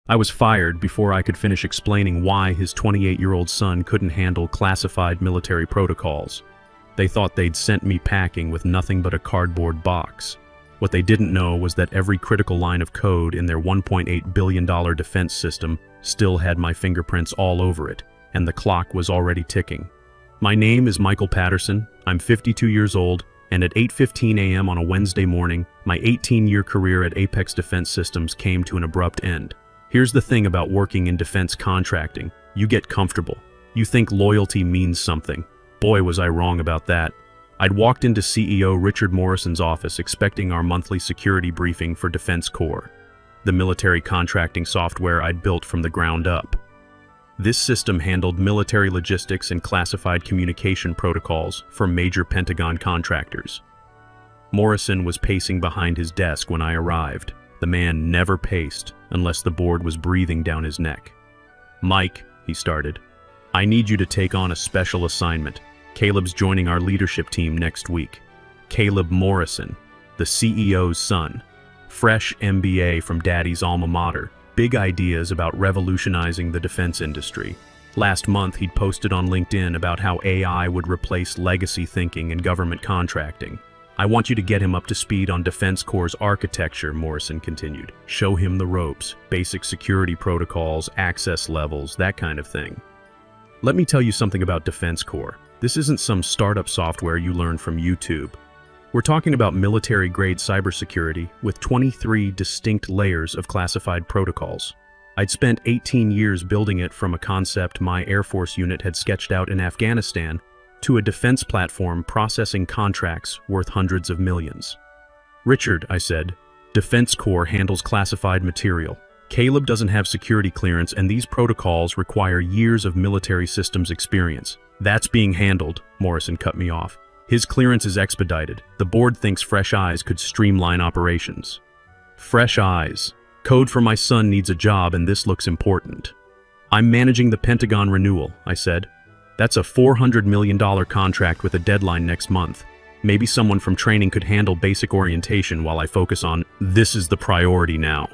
I was fired before I could finish explaining why his 28-year-old son couldn't handle classified military protocols. They thought they'd sent me packing with nothing but a cardboard box. What they didn't know was that every critical line of code in their $1.8 billion defense system still had my fingerprints all over it, and the clock was already ticking. My name is Michael Patterson, I'm 52 years old, and at 8:15 a.m. on a Wednesday morning, my 18-year career at Apex Defense Systems came to an abrupt end. Here's the thing about working in defense contracting. You get comfortable. You think loyalty means something. Boy, was I wrong about that. I'd walked into CEO Richard Morrison's office expecting our monthly security briefing for Defense Corps, the military contracting software I'd built from the ground up. This system handled military logistics and classified communication protocols for major Pentagon contractors. Morrison was pacing behind his desk when I arrived. The man never paced unless the board was breathing down his neck. "Mike," he started, "I need you to take on a special assignment. Caleb's joining our leadership team next week. Caleb Morrison, the CEO's son. Fresh MBA from Daddy's alma mater. Big ideas about revolutionizing the defense industry. Last month, he'd posted on LinkedIn about how AI would replace legacy thinking in government contracting. I want you to get him up to speed on Defense Corps' architecture," Morrison continued. "Show him the ropes, basic security protocols, access levels, that kind of thing. Let me tell you something about Defense Corps. This isn't some startup software you learn from YouTube. We're talking about military-grade cybersecurity with 23 distinct layers of classified protocols. I'd spent 18 years building it from a concept my Air Force unit had sketched out in Afghanistan to a defense platform processing contracts worth hundreds of millions." "Richard," I said, "Defense Corps handles classified material. Caleb doesn't have security clearance, and these protocols require years of military systems experience." "That's being handled," Morrison cut me off. "His clearance is expedited. The board thinks fresh eyes could streamline operations." Fresh eyes. Code for my son needs a job, and this looks important. "I'm managing the Pentagon renewal," I said. "That's a $400 million contract with a deadline next month. Maybe someone from training could handle basic orientation while I focus on, this is the priority now."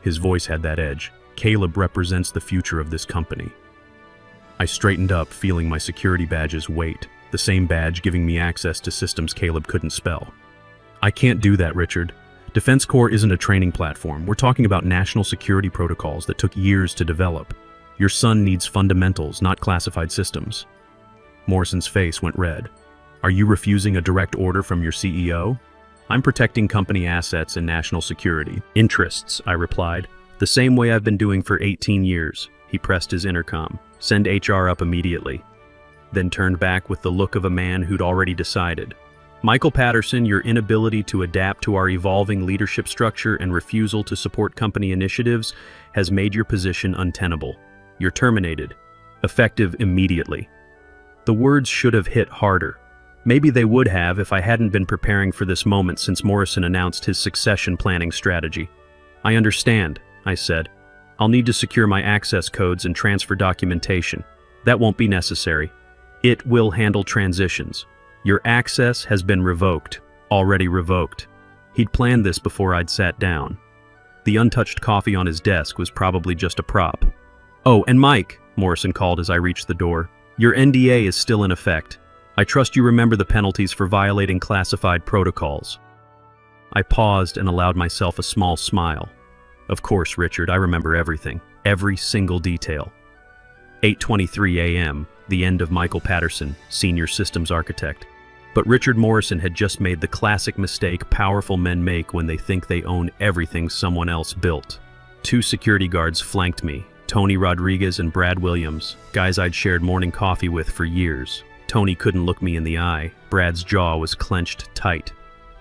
His voice had that edge. Caleb represents the future of this company. I straightened up, feeling my security badge's weight, the same badge giving me access to systems Caleb couldn't spell. "I can't do that, Richard. Defense Corps isn't a training platform. We're talking about national security protocols that took years to develop. Your son needs fundamentals, not classified systems." Morrison's face went red. "Are you refusing a direct order from your CEO?" "I'm protecting company assets and national security interests," I replied. "The same way I've been doing for 18 years. He pressed his intercom. "Send HR up immediately." Then turned back with the look of a man who'd already decided. "Michael Patterson, your inability to adapt to our evolving leadership structure and refusal to support company initiatives has made your position untenable. You're terminated. Effective immediately." The words should have hit harder. Maybe they would have if I hadn't been preparing for this moment since Morrison announced his succession planning strategy. "I understand," I said. "I'll need to secure my access codes and transfer documentation. That won't be necessary. It will handle transitions. Your access has been revoked. Already revoked." He'd planned this before I'd sat down. The untouched coffee on his desk was probably just a prop. "Oh, and Mike," Morrison called as I reached the door, "your NDA is still in effect. I trust you remember the penalties for violating classified protocols." I paused and allowed myself a small smile. "Of course, Richard, I remember everything. Every single detail." 8:23 a.m., the end of Michael Patterson, Senior Systems Architect. But Richard Morrison had just made the classic mistake powerful men make when they think they own everything someone else built. Two security guards flanked me, Tony Rodriguez and Brad Williams, guys I'd shared morning coffee with for years. Tony couldn't look me in the eye. Brad's jaw was clenched tight.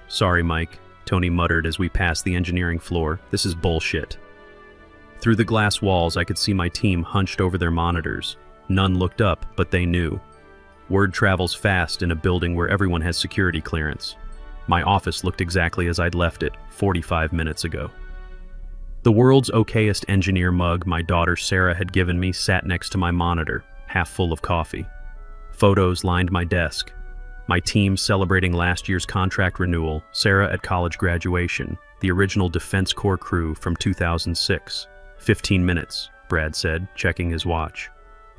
"Sorry, Mike," Tony muttered as we passed the engineering floor. "This is bullshit." Through the glass walls, I could see my team hunched over their monitors. None looked up, but they knew. Word travels fast in a building where everyone has security clearance. My office looked exactly as I'd left it 45 minutes ago. The world's okayest engineer mug my daughter Sarah had given me sat next to my monitor, half full of coffee. Photos lined my desk. My team celebrating last year's contract renewal, Sarah at college graduation, the original Defense Corps crew from 2006. 15 minutes, Brad said, checking his watch.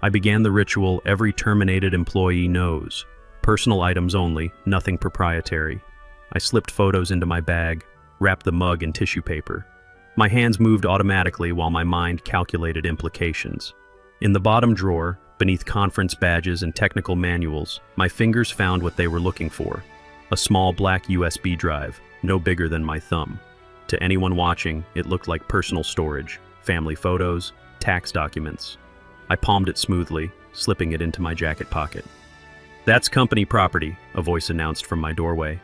I began the ritual every terminated employee knows. Personal items only, nothing proprietary. I slipped photos into my bag, wrapped the mug in tissue paper. My hands moved automatically while my mind calculated implications. In the bottom drawer, beneath conference badges and technical manuals, my fingers found what they were looking for. A small black USB drive, no bigger than my thumb. To anyone watching, it looked like personal storage, family photos, tax documents. I palmed it smoothly, slipping it into my jacket pocket. "That's company property," a voice announced from my doorway.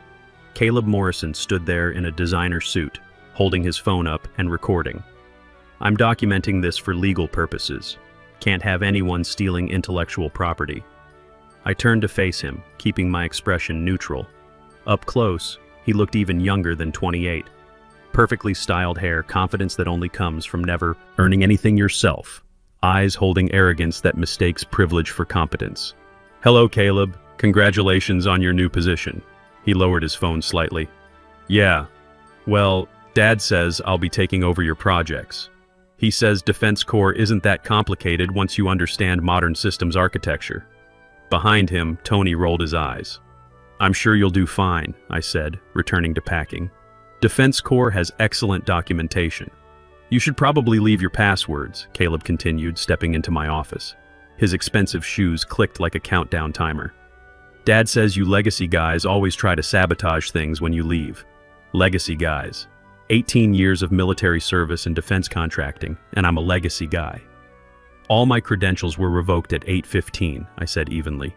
Caleb Morrison stood there in a designer suit, holding his phone up and recording. "I'm documenting this for legal purposes. Can't have anyone stealing intellectual property." I turned to face him, keeping my expression neutral. Up close, he looked even younger than 28. Perfectly styled hair, confidence that only comes from never earning anything yourself. Eyes holding arrogance that mistakes privilege for competence. "Hello, Caleb. Congratulations on your new position." He lowered his phone slightly. "Yeah. Well, Dad says I'll be taking over your projects. He says Defense Corps isn't that complicated once you understand modern systems architecture." Behind him, Tony rolled his eyes. "I'm sure you'll do fine," I said, returning to packing. "Defense Corps has excellent documentation. You should probably leave your passwords," Caleb continued, stepping into my office. His expensive shoes clicked like a countdown timer. "Dad says you legacy guys always try to sabotage things when you leave." Legacy guys. 18 years of military service and defense contracting, and I'm a legacy guy. "All my credentials were revoked at 8:15, I said evenly.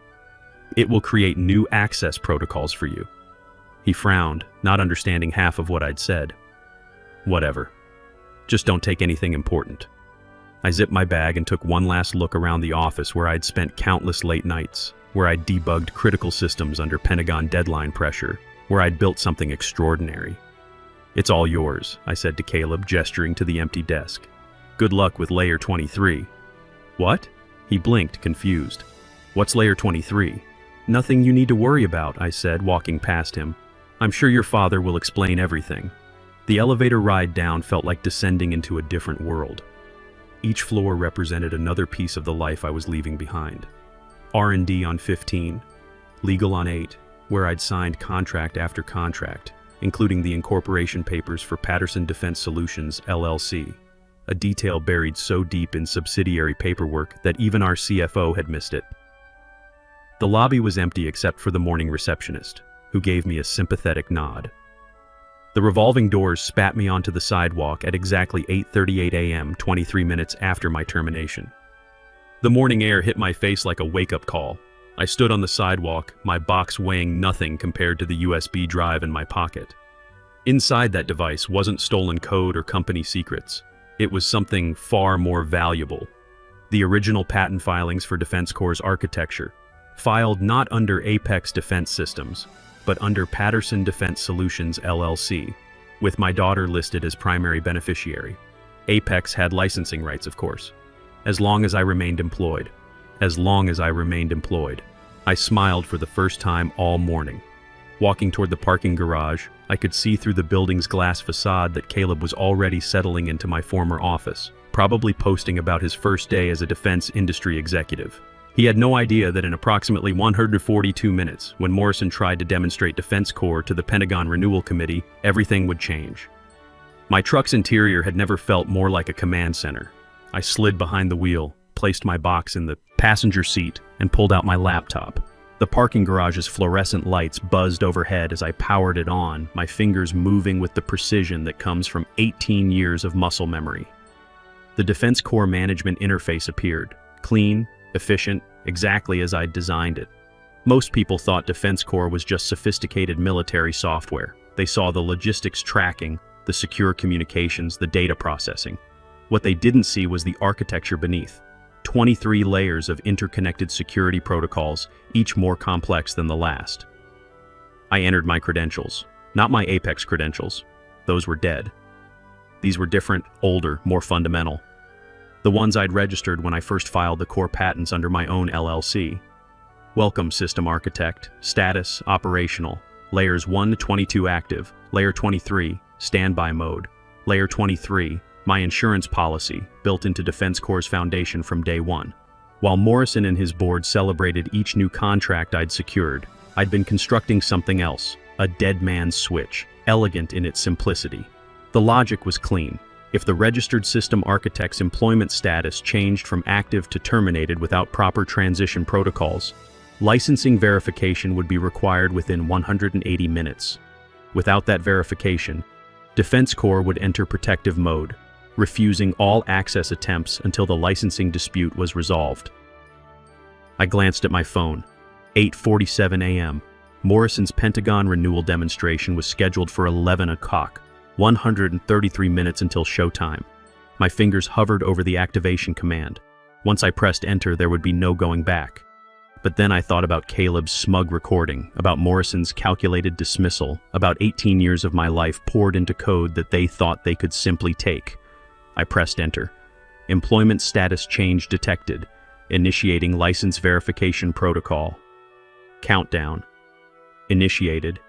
"It will create new access protocols for you." He frowned, not understanding half of what I'd said. "Whatever. Just don't take anything important." I zipped my bag and took one last look around the office where I'd spent countless late nights, where I'd debugged critical systems under Pentagon deadline pressure, where I'd built something extraordinary. "It's all yours," I said to Caleb, gesturing to the empty desk. "Good luck with Layer 23. "What?" He blinked, confused. "What's Layer 23? "Nothing you need to worry about," I said, walking past him. "I'm sure your father will explain everything." The elevator ride down felt like descending into a different world. Each floor represented another piece of the life I was leaving behind. R&D on 15, legal on 8, where I'd signed contract after contract, including the incorporation papers for Patterson Defense Solutions, LLC, a detail buried so deep in subsidiary paperwork that even our CFO had missed it. The lobby was empty except for the morning receptionist, who gave me a sympathetic nod. The revolving doors spat me onto the sidewalk at exactly 8:38 a.m., 23 minutes after my termination. The morning air hit my face like a wake-up call. I stood on the sidewalk, my box weighing nothing compared to the USB drive in my pocket. Inside that device wasn't stolen code or company secrets. It was something far more valuable. The original patent filings for Defense Corps' architecture, filed not under Apex Defense Systems, but under Patterson Defense Solutions, LLC, with my daughter listed as primary beneficiary. Apex had licensing rights, of course. As long as I remained employed. As long as I remained employed. I smiled for the first time all morning. Walking toward the parking garage, I could see through the building's glass facade that Caleb was already settling into my former office, probably posting about his first day as a defense industry executive. He had no idea that in approximately 142 minutes, when Morrison tried to demonstrate Defense Corps to the Pentagon Renewal Committee, everything would change. My truck's interior had never felt more like a command center. I slid behind the wheel, placed my box in the passenger seat, and pulled out my laptop. The parking garage's fluorescent lights buzzed overhead as I powered it on, my fingers moving with the precision that comes from 18 years of muscle memory. The Defense Corps management interface appeared, clean, efficient, exactly as I'd designed it. Most people thought Defense Corps was just sophisticated military software. They saw the logistics tracking, the secure communications, the data processing. What they didn't see was the architecture beneath. 23 layers of interconnected security protocols, each more complex than the last. I entered my credentials, not my Apex credentials. Those were dead. These were different, older, more fundamental. The ones I'd registered when I first filed the core patents under my own LLC. Welcome, System Architect. Status, operational. Layers 1 to 22 active. Layer 23, standby mode. Layer 23, my insurance policy, built into Defense Corps' foundation from day one. While Morrison and his board celebrated each new contract I'd secured, I'd been constructing something else, a dead man's switch, elegant in its simplicity. The logic was clean. If the registered system architect's employment status changed from active to terminated without proper transition protocols, licensing verification would be required within 180 minutes. Without that verification, Defense Corps would enter protective mode, refusing all access attempts until the licensing dispute was resolved. I glanced at my phone. 8:47 a.m. Morrison's Pentagon renewal demonstration was scheduled for 11 o'clock, 133 minutes until showtime. My fingers hovered over the activation command. Once I pressed enter, there would be no going back. But then I thought about Caleb's smug recording, about Morrison's calculated dismissal, about 18 years of my life poured into code that they thought they could simply take. I pressed enter. Employment status change detected. Initiating license verification protocol. Countdown. Initiated.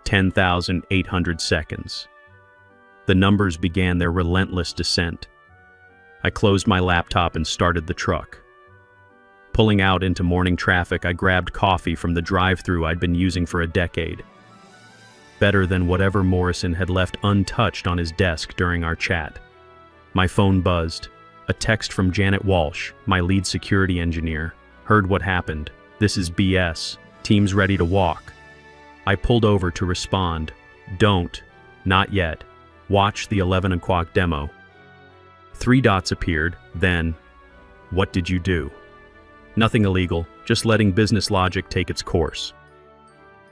10,800 seconds. The numbers began their relentless descent. I closed my laptop and started the truck. Pulling out into morning traffic, I grabbed coffee from the drive-thru I'd been using for a decade. Better than whatever Morrison had left untouched on his desk during our chat. My phone buzzed. A text from Janet Walsh, my lead security engineer. Heard what happened. This is BS. Team's ready to walk. I pulled over to respond. Don't. Not yet. Watch the 11 o'clock demo. 3 dots appeared, then, what did you do? Nothing illegal, just letting business logic take its course.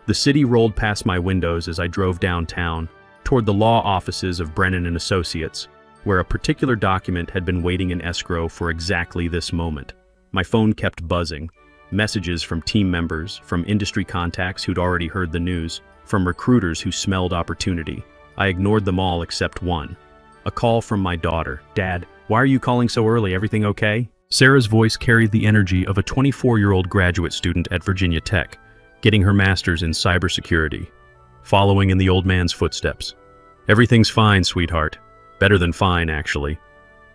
The city rolled past my windows as I drove downtown, toward the law offices of Brennan & Associates, where a particular document had been waiting in escrow for exactly this moment. My phone kept buzzing. Messages from team members, from industry contacts who'd already heard the news, from recruiters who smelled opportunity. I ignored them all except one. A call from my daughter. Dad, why are you calling so early? Everything okay? Sarah's voice carried the energy of a 24-year-old graduate student at Virginia Tech, getting her master's in cybersecurity, following in the old man's footsteps. Everything's fine, sweetheart. Better than fine, actually.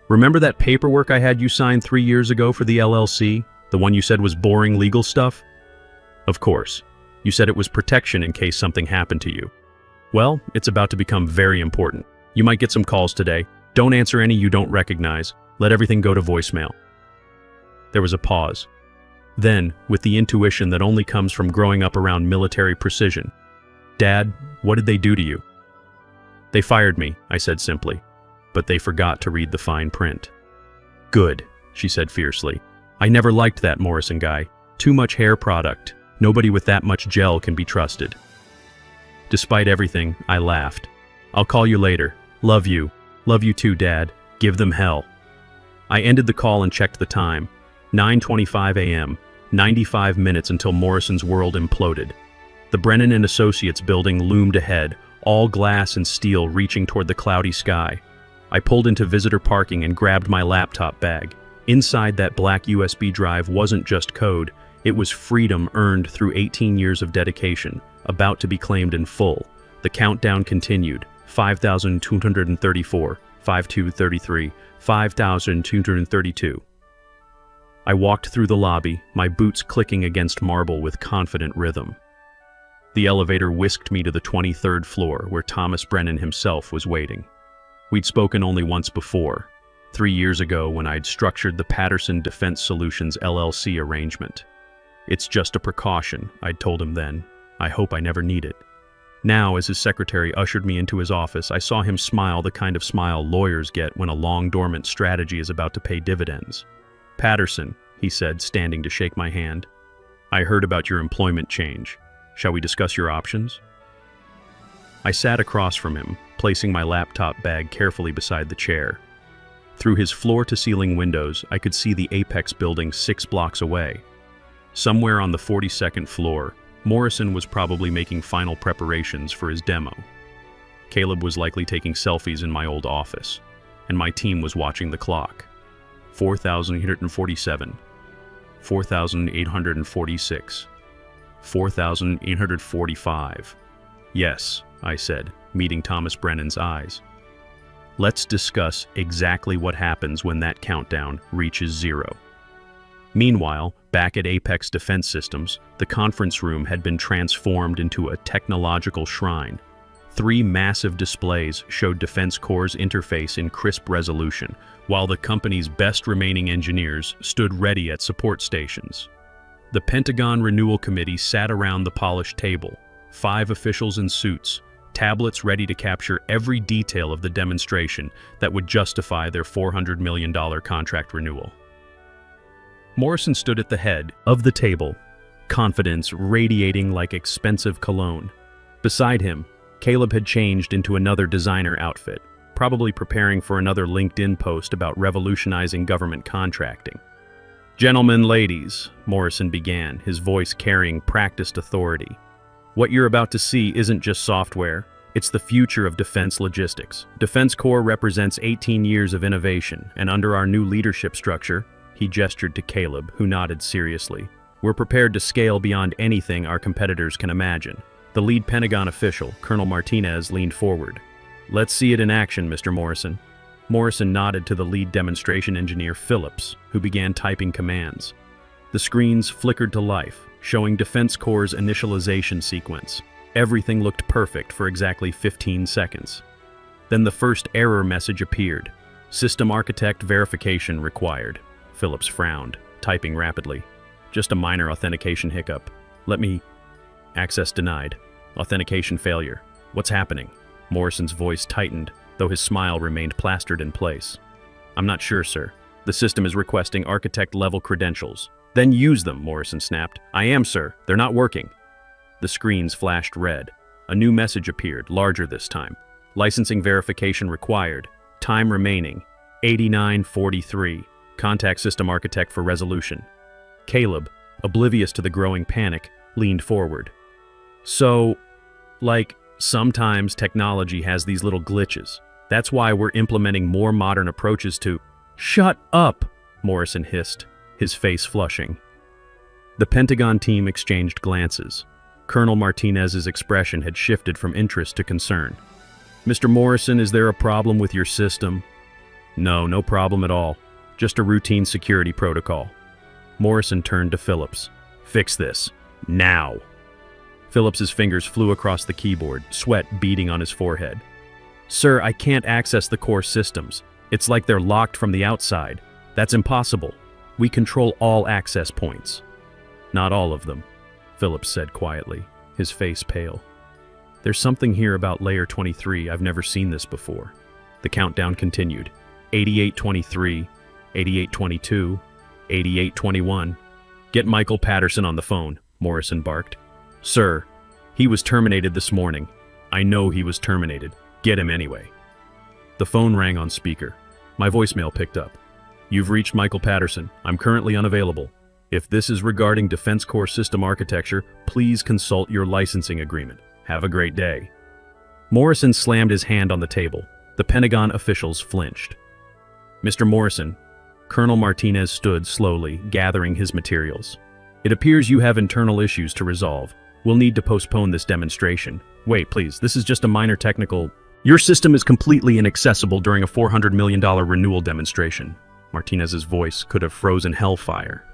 Remember that paperwork I had you sign 3 years ago for the LLC? The one you said was boring legal stuff? Of course. You said it was protection in case something happened to you. Well, it's about to become very important. You might get some calls today. Don't answer any you don't recognize. Let everything go to voicemail. There was a pause. Then, with the intuition that only comes from growing up around military precision, Dad, what did they do to you? They fired me, I said simply, but they forgot to read the fine print. Good, she said fiercely. I never liked that Morrison guy. Too much hair product. Nobody with that much gel can be trusted. Despite everything, I laughed. I'll call you later. Love you. Love you too, Dad. Give them hell. I ended the call and checked the time. 9:25 a.m., 95 minutes until Morrison's world imploded. The Brennan & Associates building loomed ahead, all glass and steel reaching toward the cloudy sky. I pulled into visitor parking and grabbed my laptop bag. Inside that black USB drive wasn't just code, it was freedom earned through 18 years of dedication, about to be claimed in full. The countdown continued. 5,234, 5,233, 5,232. I walked through the lobby, my boots clicking against marble with confident rhythm. The elevator whisked me to the 23rd floor, where Thomas Brennan himself was waiting. We'd spoken only once before, 3 years ago when I'd structured the Patterson Defense Solutions LLC arrangement. It's just a precaution, I'd told him then. I hope I never need it. Now, as his secretary ushered me into his office, I saw him smile the kind of smile lawyers get when a long-dormant strategy is about to pay dividends. Patterson, he said, standing to shake my hand. I heard about your employment change. Shall we discuss your options? I sat across from him, placing my laptop bag carefully beside the chair. Through his floor-to-ceiling windows, I could see the Apex building 6 blocks away. Somewhere on the 42nd floor, Morrison was probably making final preparations for his demo. Caleb was likely taking selfies in my old office, and my team was watching the clock. 4,847, 4,846, 4,845. Yes, I said, meeting Thomas Brennan's eyes. Let's discuss exactly what happens when that countdown reaches 0. Meanwhile, back at Apex Defense Systems, the conference room had been transformed into a technological shrine. 3 massive displays showed Defense Corps' interface in crisp resolution, while the company's best remaining engineers stood ready at support stations. The Pentagon Renewal Committee sat around the polished table, 5 officials in suits, tablets ready to capture every detail of the demonstration that would justify their $400 million contract renewal. Morrison stood at the head of the table, confidence radiating like expensive cologne. Beside him, Caleb had changed into another designer outfit, probably preparing for another LinkedIn post about revolutionizing government contracting. "Gentlemen, ladies," Morrison began, his voice carrying practiced authority. "What you're about to see isn't just software, it's the future of defense logistics. Defense Corps represents 18 years of innovation, and under our new leadership structure," he gestured to Caleb, who nodded seriously, "we're prepared to scale beyond anything our competitors can imagine." The lead Pentagon official, Colonel Martinez, leaned forward. "Let's see it in action, Mr. Morrison." Morrison nodded to the lead demonstration engineer, Phillips, who began typing commands. The screens flickered to life, showing Defense Corps' initialization sequence. Everything looked perfect for exactly 15 seconds. Then the first error message appeared. "System architect verification required." Phillips frowned, typing rapidly. "Just a minor authentication hiccup. Let me... Access denied. Authentication failure. What's happening?" Morrison's voice tightened, though his smile remained plastered in place. "I'm not sure, sir. The system is requesting architect-level credentials." "Then use them," Morrison snapped. "I am, sir. They're not working." The screens flashed red. A new message appeared, larger this time. "Licensing verification required. Time remaining. 89:43. Contact system architect for resolution." Caleb, oblivious to the growing panic, leaned forward. "So, sometimes technology has these little glitches. That's why we're implementing more modern approaches to—" "Shut up!" Morrison hissed, his face flushing. The Pentagon team exchanged glances. Colonel Martinez's expression had shifted from interest to concern. "Mr. Morrison, is there a problem with your system?" No problem at all. Just a routine security protocol." Morrison turned to Phillips. "Fix this. Now." Phillips's fingers flew across the keyboard, sweat beading on his forehead. "Sir, I can't access the core systems. It's like they're locked from the outside. That's impossible. We control all access points." "Not all of them," Phillips said quietly, his face pale. "There's something here about Layer 23. I've never seen this before." The countdown continued. 88:23, 88:22, 88:21. "Get Michael Patterson on the phone," Morrison barked. "Sir, he was terminated this morning." "I know he was terminated. Get him anyway." The phone rang on speaker. My voicemail picked up. "You've reached Michael Patterson. I'm currently unavailable. If this is regarding Defense Corps system architecture, please consult your licensing agreement. Have a great day." Morrison slammed his hand on the table. The Pentagon officials flinched. "Mr. Morrison," Colonel Martinez stood slowly, gathering his materials. "It appears you have internal issues to resolve. We'll need to postpone this demonstration." "Wait, please, this is just a minor technical—" "Your system is completely inaccessible during a $400 million renewal demonstration." Martinez's voice could have frozen hellfire.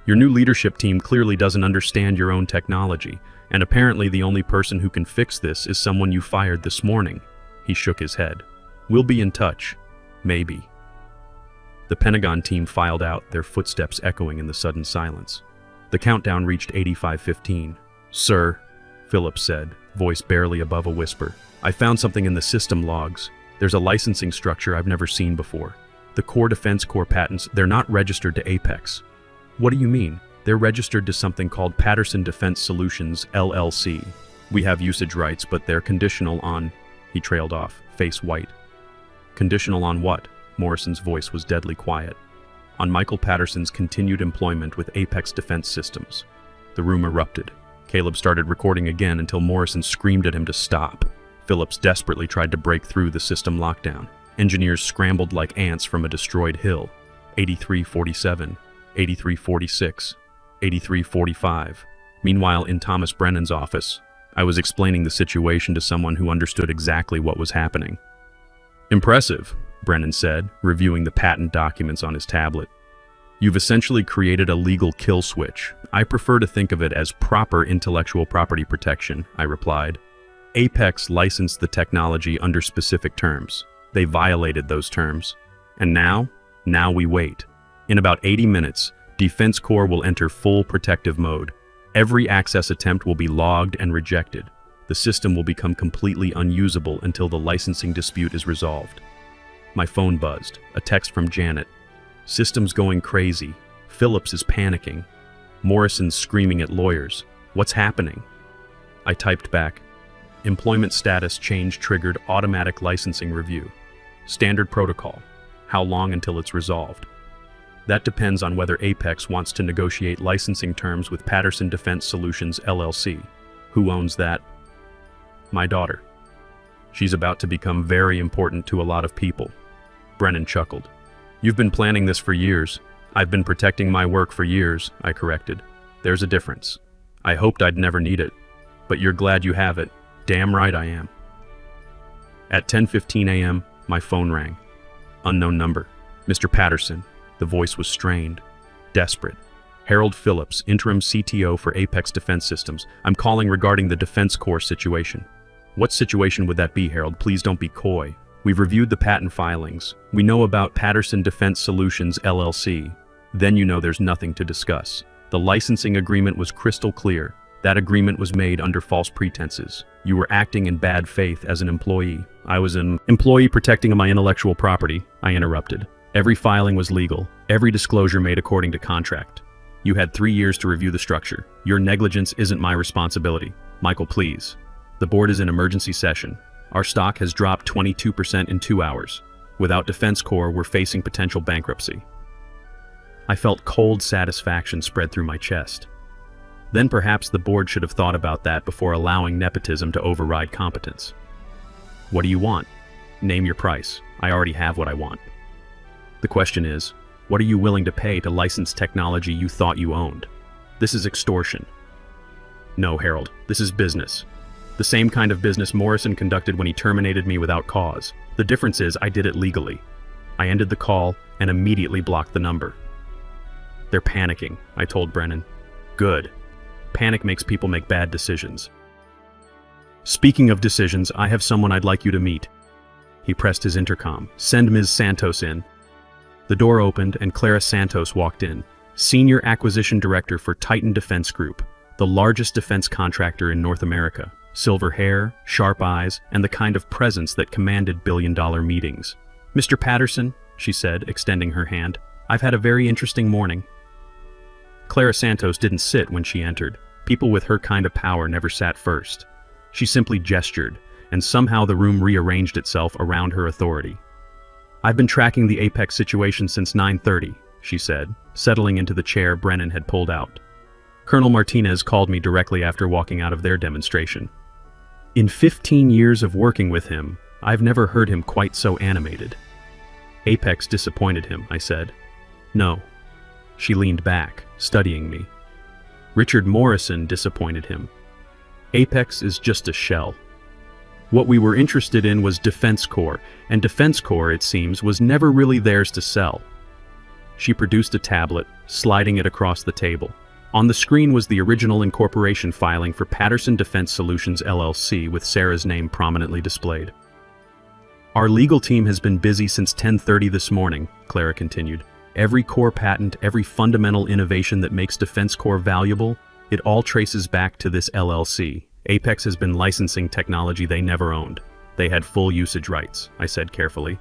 "Your new leadership team clearly doesn't understand your own technology, and apparently the only person who can fix this is someone you fired this morning." He shook his head. "We'll be in touch. Maybe." The Pentagon team filed out, their footsteps echoing in the sudden silence. The countdown reached 85:15. "Sir," Phillips said, voice barely above a whisper, "I found something in the system logs. There's a licensing structure I've never seen before. The core Defense Corps patents, they're not registered to Apex." "What do you mean?" "They're registered to something called Patterson Defense Solutions, LLC. We have usage rights, but they're conditional on—" He trailed off, face white. "Conditional on what?" Morrison's voice was deadly quiet. "On Michael Patterson's continued employment with Apex Defense Systems." The room erupted. Caleb started recording again until Morrison screamed at him to stop. Phillips desperately tried to break through the system lockdown. Engineers scrambled like ants from a destroyed hill. 83:47, 83:46, 83:45. Meanwhile, in Thomas Brennan's office, I was explaining the situation to someone who understood exactly what was happening. Impressive, Brennan said, reviewing the patent documents on his tablet. You've essentially created a legal kill switch. I prefer to think of it as proper intellectual property protection, I replied. Apex licensed the technology under specific terms. They violated those terms. And now we wait. In about 80 minutes, Defense Corps will enter full protective mode. Every access attempt will be logged and rejected. The system will become completely unusable until the licensing dispute is resolved. My phone buzzed. A text from Janet. System's going crazy. Phillips is panicking. Morrison's screaming at lawyers. What's happening? I typed back. Employment status change triggered automatic licensing review. Standard protocol. How long until it's resolved? That depends on whether Apex wants to negotiate licensing terms with Patterson Defense Solutions, LLC. Who owns that? My daughter. She's about to become very important to a lot of people. Brennan chuckled. You've been planning this for years. I've been protecting my work for years, I corrected. There's a difference. I hoped I'd never need it. But you're glad you have it. Damn right I am. At 10:15 a.m., my phone rang. Unknown number. Mr. Patterson. The voice was strained, desperate. Harold Phillips, interim CTO for Apex Defense Systems. I'm calling regarding the Defense Corps situation. What situation would that be, Harold? Please don't be coy. We've reviewed the patent filings. We know about Patterson Defense Solutions, LLC. Then you know there's nothing to discuss. The licensing agreement was crystal clear. That agreement was made under false pretenses. You were acting in bad faith as an employee. I was an employee protecting my intellectual property, I interrupted. Every filing was legal. Every disclosure made according to contract. You had 3 years to review the structure. Your negligence isn't my responsibility. Michael, please. The board is in emergency session. Our stock has dropped 22% in 2 hours. Without Defense Corps, we're facing potential bankruptcy. I felt cold satisfaction spread through my chest. Then perhaps the board should have thought about that before allowing nepotism to override competence. What do you want? Name your price. I already have what I want. The question is, what are you willing to pay to license technology you thought you owned? This is extortion. No, Harold, this is business. The same kind of business Morrison conducted when he terminated me without cause. The difference is I did it legally. I ended the call and immediately blocked the number. They're panicking, I told Brennan. Good. Panic makes people make bad decisions. Speaking of decisions, I have someone I'd like you to meet. He pressed his intercom. Send Ms. Santos in. The door opened and Clara Santos walked in, Senior Acquisition Director for Titan Defense Group, the largest defense contractor in North America. Silver hair, sharp eyes, and the kind of presence that commanded billion-dollar meetings. Mr. Patterson, she said, extending her hand, I've had a very interesting morning. Clara Santos didn't sit when she entered. People with her kind of power never sat first. She simply gestured, and somehow the room rearranged itself around her authority. I've been tracking the Apex situation since 9:30, she said, settling into the chair Brennan had pulled out. Colonel Martinez called me directly after walking out of their demonstration. In 15 years of working with him, I've never heard him quite so animated. Apex disappointed him, I said. No. She leaned back, studying me. Richard Morrison disappointed him. Apex is just a shell. What we were interested in was Defense Corps, and Defense Corps, it seems, was never really theirs to sell. She produced a tablet, sliding it across the table. On the screen was the original incorporation filing for Patterson Defense Solutions, LLC, with Sarah's name prominently displayed. Our legal team has been busy since 10:30 this morning, Clara continued. Every core patent, every fundamental innovation that makes Defense Corps valuable, it all traces back to this LLC. Apex has been licensing technology they never owned. They had full usage rights, I said carefully,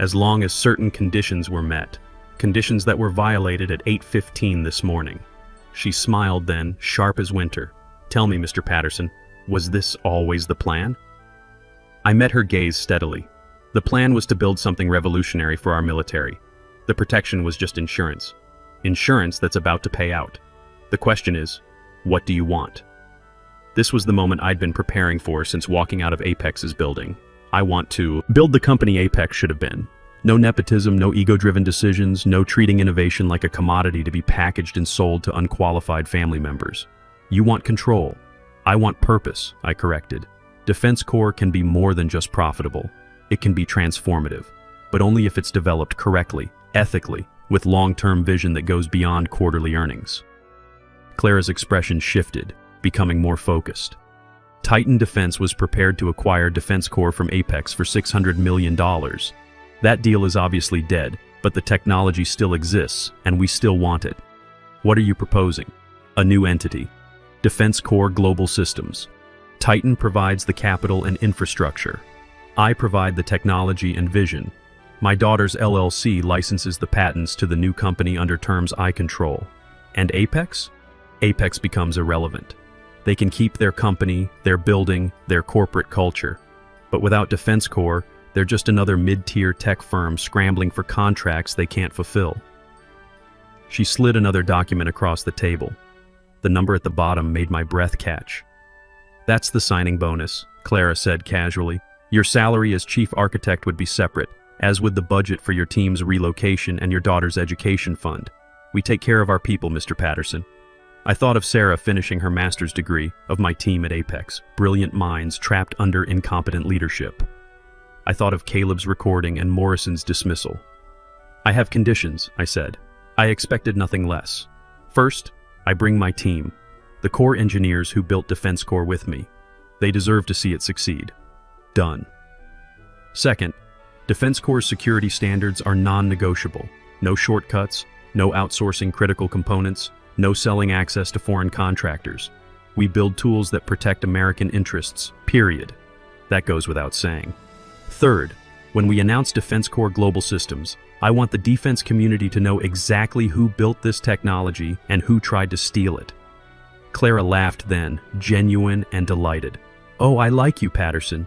as long as certain conditions were met, conditions that were violated at 8:15 this morning. She smiled then, sharp as winter. Tell me, Mr. Patterson, was this always the plan? I met her gaze steadily. The plan was to build something revolutionary for our military. The protection was just insurance. Insurance that's about to pay out. The question is, what do you want? This was the moment I'd been preparing for since walking out of Apex's building. I want to build the company Apex should have been. No nepotism, no ego-driven decisions, no treating innovation like a commodity to be packaged and sold to unqualified family members. You want control. I want purpose, I corrected. Defense Corps can be more than just profitable. it can be transformative, but only if it's developed correctly, ethically, with long-term vision that goes beyond quarterly earnings. Clara's expression shifted, becoming more focused. Titan Defense was prepared to acquire Defense Corps from Apex for $600 million. That deal is obviously dead, but the technology still exists, and we still want it. What are you proposing? A new entity. Defense Corps Global Systems. Titan provides the capital and infrastructure. I provide the technology and vision. My daughter's LLC licenses the patents to the new company under terms I control. And Apex? Apex becomes irrelevant. They can keep their company, their building, their corporate culture. But without Defense Corps, they're just another mid-tier tech firm scrambling for contracts they can't fulfill. She slid another document across the table. The number at the bottom made my breath catch. That's the signing bonus, Clara said casually. Your salary as chief architect would be separate, as would the budget for your team's relocation and your daughter's education fund. We take care of our people, Mr. Patterson. I thought of Sarah finishing her master's degree, of my team at Apex, brilliant minds trapped under incompetent leadership. I thought of Caleb's recording and Morrison's dismissal. I have conditions, I said. I expected nothing less. First, I bring my team, the core engineers who built Defense Corps with me. They deserve to see it succeed. Done. Second, Defense Corps security standards are non-negotiable. No shortcuts, no outsourcing critical components, no selling access to foreign contractors. We build tools that protect American interests, period. That goes without saying. Third, when we announce Defense Corps Global Systems, I want the defense community to know exactly who built this technology and who tried to steal it. Clara laughed then, genuine and delighted. Oh, I like you, Patterson.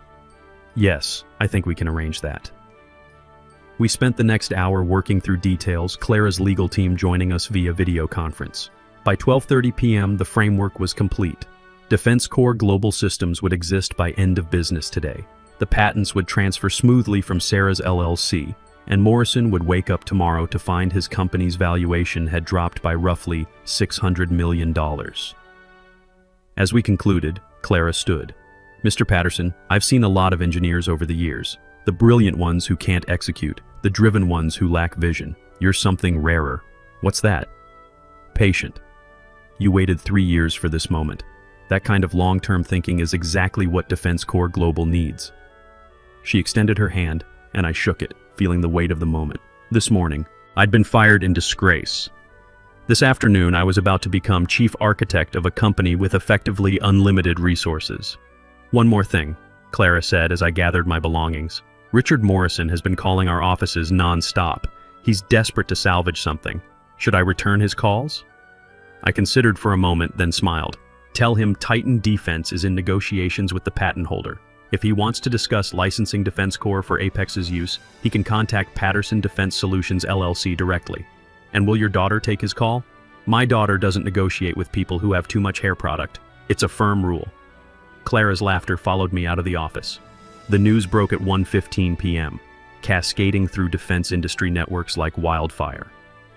Yes, I think we can arrange that. We spent the next hour working through details, Clara's legal team joining us via video conference. By 12:30 p.m., the framework was complete. Defense Corps Global Systems would exist by end of business today. The patents would transfer smoothly from Sarah's LLC, and Morrison would wake up tomorrow to find his company's valuation had dropped by roughly $600 million. As we concluded, Clara stood. Mr. Patterson, I've seen a lot of engineers over the years. The brilliant ones who can't execute, the driven ones who lack vision. You're something rarer. What's that? Patient. You waited 3 years for this moment. That kind of long-term thinking is exactly what Defense Corps Global needs. She extended her hand, and I shook it, feeling the weight of the moment. This morning, I'd been fired in disgrace. This afternoon, I was about to become chief architect of a company with effectively unlimited resources. One more thing, Clara said as I gathered my belongings. Richard Morrison has been calling our offices non-stop. He's desperate to salvage something. Should I return his calls? I considered for a moment, then smiled. Tell him Titan Defense is in negotiations with the patent holder. If he wants to discuss licensing Defense Corps for Apex's use, he can contact Patterson Defense Solutions LLC directly. And will your daughter take his call? My daughter doesn't negotiate with people who have too much hair product. It's a firm rule. Clara's laughter followed me out of the office. The news broke at 1:15 p.m., cascading through defense industry networks like wildfire.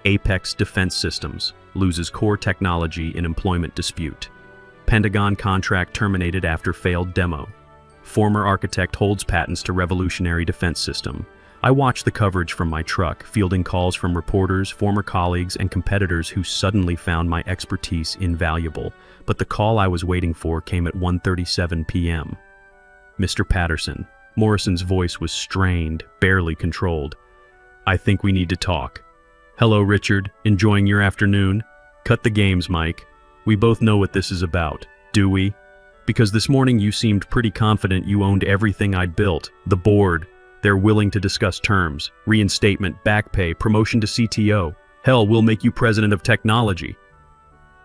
Apex Defense Systems loses core technology in employment dispute. Pentagon contract terminated after failed demo. Former architect holds patents to revolutionary defense system. I watched the coverage from my truck, fielding calls from reporters, former colleagues, and competitors who suddenly found my expertise invaluable. But the call I was waiting for came at 1:37 p.m. Mr. Patterson. Morrison's voice was strained, barely controlled. I think we need to talk. Hello, Richard. Enjoying your afternoon? Cut the games, Mike. We both know what this is about, do we? Because this morning you seemed pretty confident you owned everything I'd built. The board. They're willing to discuss terms, reinstatement, back pay, promotion to CTO. Hell, we'll make you president of technology.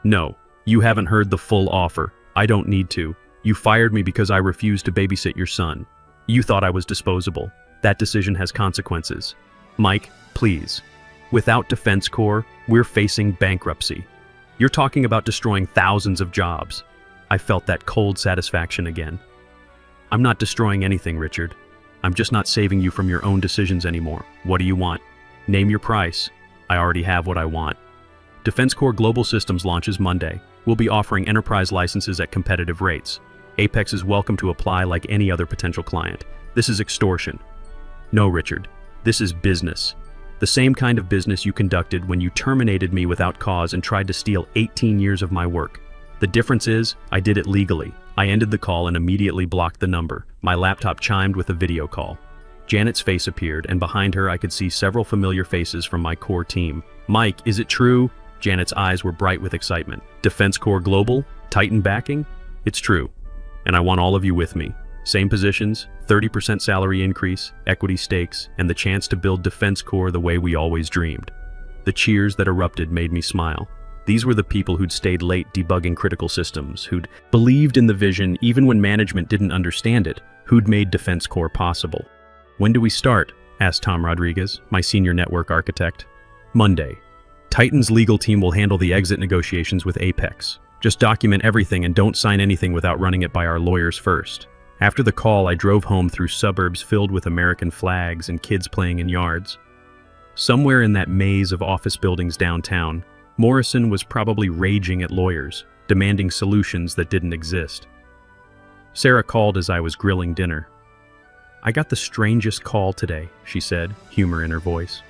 No, you haven't heard the full offer. I don't need to. You fired me because I refused to babysit your son. You thought I was disposable. That decision has consequences. Mike, please. Without Defense Corps, we're facing bankruptcy. You're talking about destroying thousands of jobs. I felt that cold satisfaction again. I'm not destroying anything, Richard. I'm just not saving you from your own decisions anymore. What do you want? Name your price. I already have what I want. Defense Corps Global Systems launches Monday. We'll be offering enterprise licenses at competitive rates. Apex is welcome to apply like any other potential client. This is extortion. No, Richard. This is business. The same kind of business you conducted when you terminated me without cause and tried to steal 18 years of my work. The difference is, I did it legally. I ended the call and immediately blocked the number. My laptop chimed with a video call. Janet's face appeared, and behind her I could see several familiar faces from my core team. Mike, is it true? Janet's eyes were bright with excitement. Defense Corps Global? Titan backing? It's true. And I want all of you with me. Same positions, 30% salary increase, equity stakes, and the chance to build Defense Corps the way we always dreamed. The cheers that erupted made me smile. These were the people who'd stayed late debugging critical systems, who'd believed in the vision even when management didn't understand it, who'd made Defense Corps possible. When do we start? Asked Tom Rodriguez, my senior network architect. Monday. Titan's legal team will handle the exit negotiations with Apex. Just document everything and don't sign anything without running it by our lawyers first. After the call, I drove home through suburbs filled with American flags and kids playing in yards. Somewhere in that maze of office buildings downtown, Morrison was probably raging at lawyers, demanding solutions that didn't exist. Sarah called as I was grilling dinner. I got the strangest call today, she said, humor in her voice.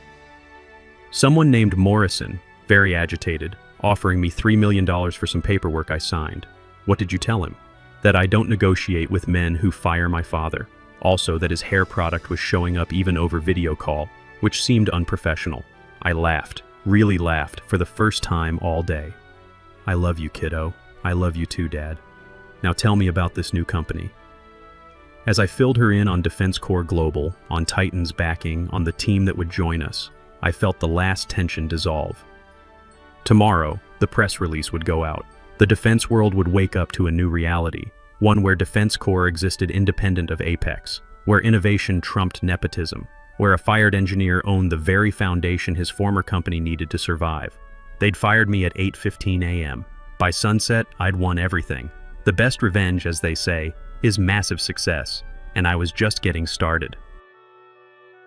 Someone named Morrison, very agitated, offering me $3 million for some paperwork I signed. What did you tell him? That I don't negotiate with men who fire my father. Also that his hair product was showing up even over video call, which seemed unprofessional. I laughed, really laughed, for the first time all day. I love you, kiddo. I love you too, Dad. Now tell me about this new company. As I filled her in on Defense Corps Global, on Titan's backing, on the team that would join us, I felt the last tension dissolve. Tomorrow, the press release would go out. The defense world would wake up to a new reality, one where Defense Corps existed independent of Apex, where innovation trumped nepotism, where a fired engineer owned the very foundation his former company needed to survive. They'd fired me at 8:15 a.m. By sunset, I'd won everything. The best revenge, as they say, is massive success, and I was just getting started.